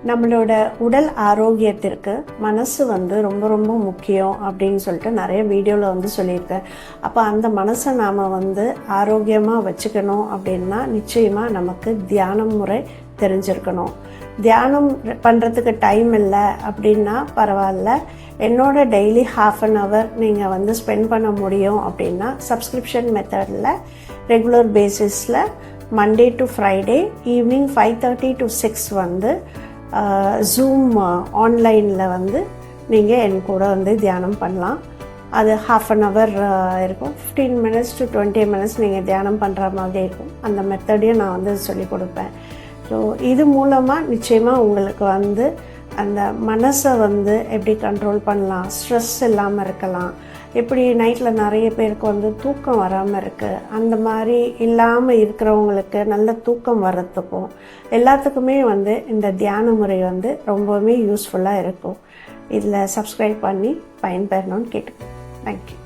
நம்மளோட உடல் ஆரோக்கியத்திற்கு மனசு ரொம்ப ரொம்ப முக்கியம் அப்படின்னு சொல்லிட்டு நிறைய வீடியோவில் சொல்லியிருக்கேன். அப்போ அந்த மனசை நாம் ஆரோக்கியமாக வச்சுக்கணும் அப்படின்னா நிச்சயமாக நமக்கு தியானம் முறை தெரிஞ்சிருக்கணும். தியானம் பண்ணுறதுக்கு டைம் இல்லை அப்படின்னா பரவாயில்ல, என்னோட டெய்லி ½ நீங்கள் ஸ்பெண்ட் பண்ண முடியும் அப்படின்னா சப்ஸ்கிரிப்ஷன் மெத்தடில் ரெகுலர் பேசிஸில் Monday to Friday evening 5:30 to 6 zoom ஆன்லைனில் நீங்கள் என் கூட தியானம் பண்ணலாம். அது ½ இருக்கும். 15 minutes to 20 minutes நீங்கள் தியானம் பண்ணுற மாதிரி இருக்கும். அந்த மெத்தடையும் நான் சொல்லிக் கொடுப்பேன். ஸோ இது மூலமாக நிச்சயமாக உங்களுக்கு அந்த மனசை எப்படி கண்ட்ரோல் பண்ணலாம், ஸ்ட்ரெஸ் இல்லாமல் இருக்கலாம். எப்படி நைட்டில் நிறைய பேருக்கு தூக்கம் வராமல் இருக்குது, அந்த மாதிரி இல்லாமல் இருக்கிறவங்களுக்கு நல்ல தூக்கம் வர்றதுக்கும் எல்லாத்துக்குமே இந்த தியான முறை ரொம்பவுமே யூஸ்ஃபுல்லாக இருக்கும். இதில் சப்ஸ்கிரைப் பண்ணி பயன்பெறணும்னு கேட்டுக்கேன். தேங்க்யூ.